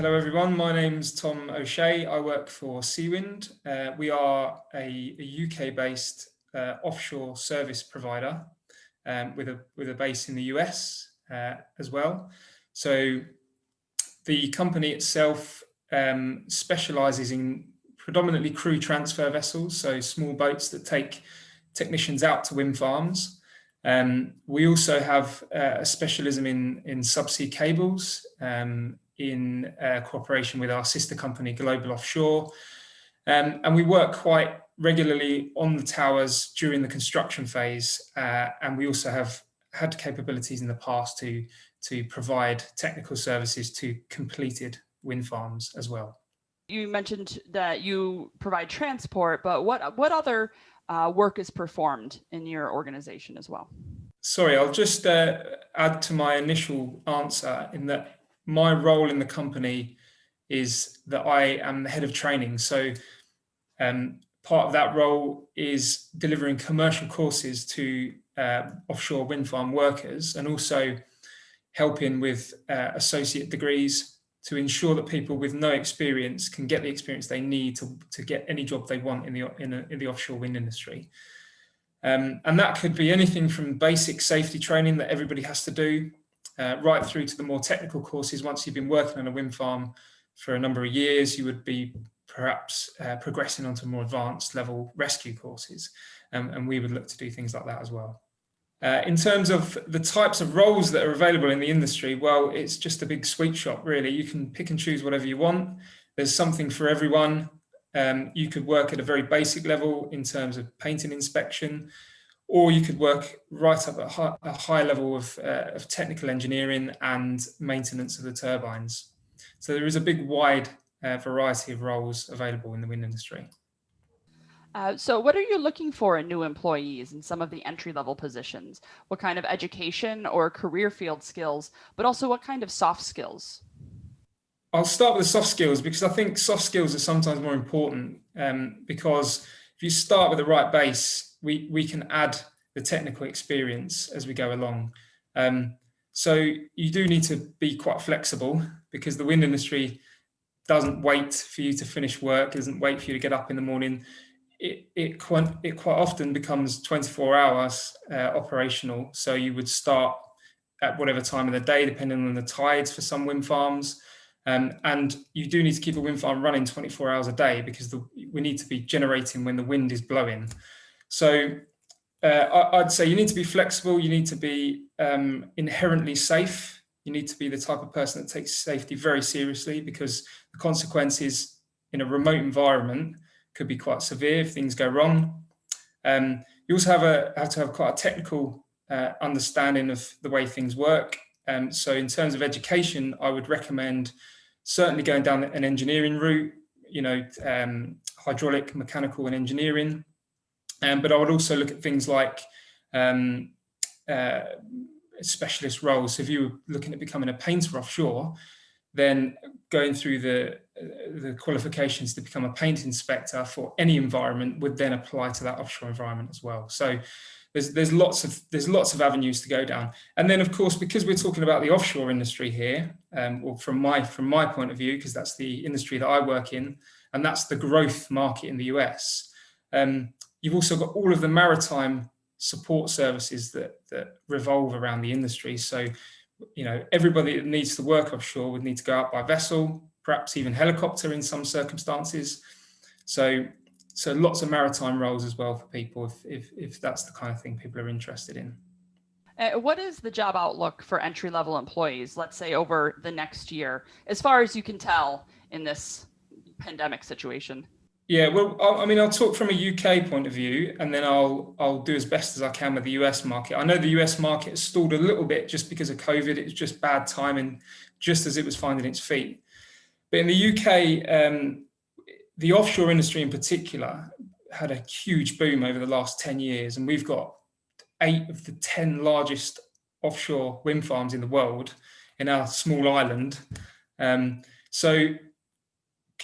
Hello everyone, my name's Tom O'Shea. I work for CWind. We are a UK-based offshore service provider with a base in the US as well. So the company itself specialises in predominantly crew transfer vessels, so small boats that take technicians out to wind farms. We also have a specialism in subsea cables in cooperation with our sister company, Global Offshore. And we work quite regularly on the towers during the construction phase. And we also have had capabilities in the past to provide technical services to completed wind farms as well. You mentioned that you provide transport, but what other work is performed in your organization as well? Sorry, I'll just add to my initial answer in that my role in the company is that I am the head of training. So part of that role is delivering commercial courses to offshore wind farm workers and also helping with associate degrees to ensure that people with no experience can get the experience they need to get any job they want in the offshore wind industry. And that could be anything from basic safety training that everybody has to do, right through to the more technical courses. Once you've been working on a wind farm for a number of years, you would be perhaps progressing onto more advanced level rescue courses. And we would look to do things like that as well. In terms of the types of roles that are available in the industry, well, it's just a big sweet shop, really. You can pick and choose whatever you want. There's something for everyone. You could work at a very basic level in terms of painting inspection, or you could work right up at a high level of technical engineering and maintenance of the turbines. So there is a big wide variety of roles available in the wind industry. So what are you looking for in new employees in some of the entry-level positions? What kind of education or career field skills, but also what kind of soft skills? I'll start with the soft skills because I think soft skills are sometimes more important because if you start with the right base, we can add the technical experience as we go along. So you do need to be quite flexible because the wind industry doesn't wait for you to finish work, doesn't wait for you to get up in the morning. It quite often becomes 24 hours operational. So you would start at whatever time of the day, depending on the tides for some wind farms. And you do need to keep a wind farm running 24 hours a day because we need to be generating when the wind is blowing. So I'd say you need to be flexible. You need to be inherently safe. You need to be the type of person that takes safety very seriously because the consequences in a remote environment could be quite severe if things go wrong. You also have to have quite a technical understanding of the way things work. So in terms of education, I would recommend certainly going down an engineering route, hydraulic, mechanical and engineering. But I would also look at things like specialist roles. So if you were looking at becoming a painter offshore, then going through the qualifications to become a paint inspector for any environment would then apply to that offshore environment as well. So there's lots of avenues to go down. And then of course, because we're talking about the offshore industry here, or from my point of view, because that's the industry that I work in, and that's the growth market in the US. You've also got all of the maritime support services that revolve around the industry. So, everybody that needs to work offshore would need to go out by vessel, perhaps even helicopter in some circumstances. So lots of maritime roles as well for people if that's the kind of thing people are interested in. What is the job outlook for entry-level employees, let's say over the next year, as far as you can tell in this pandemic situation? Yeah, well, I'll talk from a UK point of view, and then I'll do as best as I can with the US market. I know the US market has stalled a little bit just because of COVID. It was just bad timing, just as it was finding its feet. But in the UK, the offshore industry in particular had a huge boom over the last 10 years, and we've got 8 of the 10 largest offshore wind farms in the world in our small island. So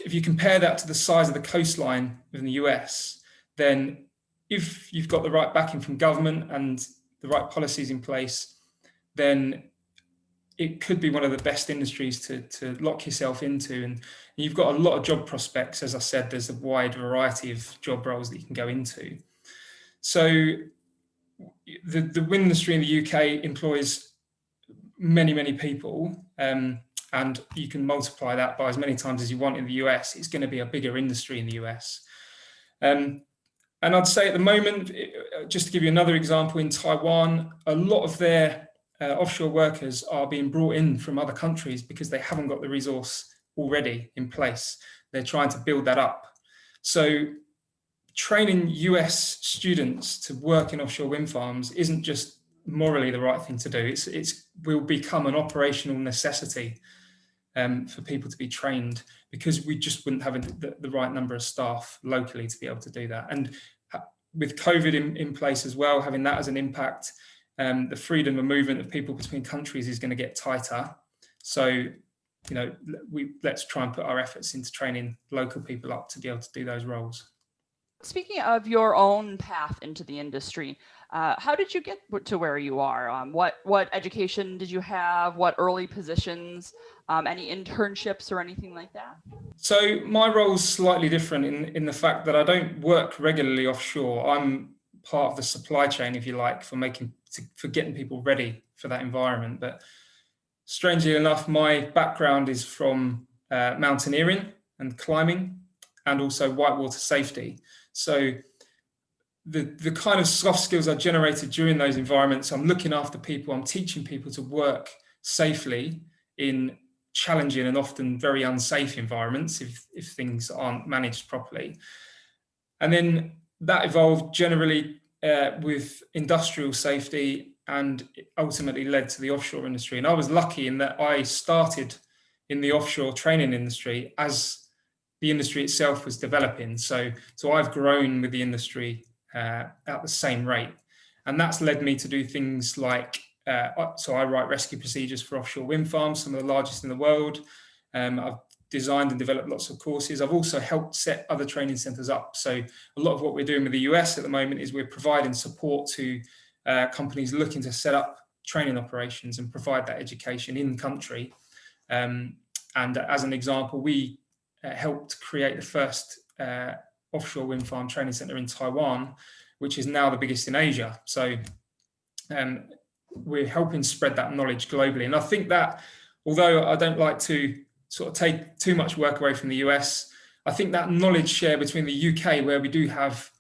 if you compare that to the size of the coastline in the US, then if you've got the right backing from government and the right policies in place, then it could be one of the best industries to lock yourself into. And you've got a lot of job prospects. As I said, there's a wide variety of job roles that you can go into. So the wind industry in the UK employs many, many people. And you can multiply that by as many times as you want in the US. It's going to be a bigger industry in the US. And I'd say at the moment, just to give you another example, in Taiwan, a lot of their offshore workers are being brought in from other countries because they haven't got the resource already in place. They're trying to build that up. So training US students to work in offshore wind farms isn't just morally the right thing to do. It will become an operational necessity for people to be trained, because we just wouldn't have the right number of staff locally to be able to do that. And with COVID in place as well, having that as an impact, the freedom of movement of people between countries is going to get tighter. So, let's try and put our efforts into training local people up to be able to do those roles. Speaking of your own path into the industry, how did you get to where you are? What education did you have? What early positions? Any internships or anything like that? So my role's slightly different in the fact that I don't work regularly offshore. I'm part of the supply chain, if you like, for getting people ready for that environment. But strangely enough, my background is from mountaineering and climbing, and also whitewater safety. So the kind of soft skills I generated during those environments, I'm looking after people, I'm teaching people to work safely in challenging and often very unsafe environments if things aren't managed properly. And then that evolved generally with industrial safety, and it ultimately led to the offshore industry. And I was lucky in that I started in the offshore training industry as the industry itself was developing. So I've grown with the industry at the same rate. And that's led me to do things like, so I write rescue procedures for offshore wind farms, some of the largest in the world. I've designed and developed lots of courses. I've also helped set other training centers up. So a lot of what we're doing with the US at the moment is we're providing support to companies looking to set up training operations and provide that education in country. And as an example, we helped create the first offshore wind farm training center in Taiwan, which is now the biggest in Asia. So we're helping spread that knowledge globally. And I think that, although I don't like to sort of take too much work away from the US, I think that knowledge share between the UK, where we do have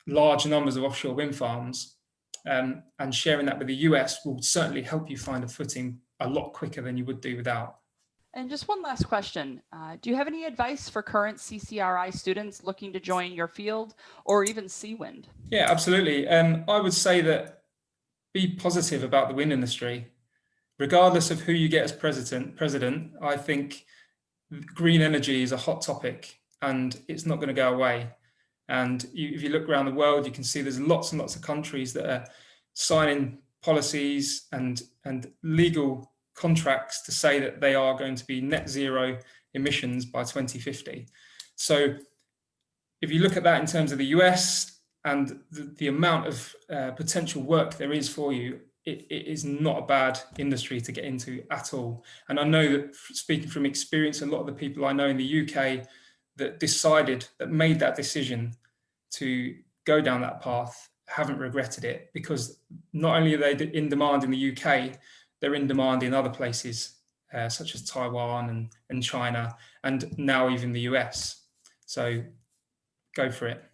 large numbers of offshore wind farms, and sharing that with the US will certainly help you find a footing a lot quicker than you would do without. And just one last question. Do you have any advice for current CCRI students looking to join your field, or even CWind? Yeah, absolutely. I would say that be positive about the wind industry. Regardless of who you get as president, I think green energy is a hot topic and it's not going to go away. And if you look around the world, you can see there's lots and lots of countries that are signing policies and legal contracts to say that they are going to be net zero emissions by 2050. So if you look at that in terms of the US and the amount of potential work there is for you, it is not a bad industry to get into at all. And I know that, speaking from experience, a lot of the people I know in the UK that made that decision to go down that path haven't regretted it, because not only are they in demand in the UK, they're in demand in other places such as Taiwan and China, and now even the US. So go for it.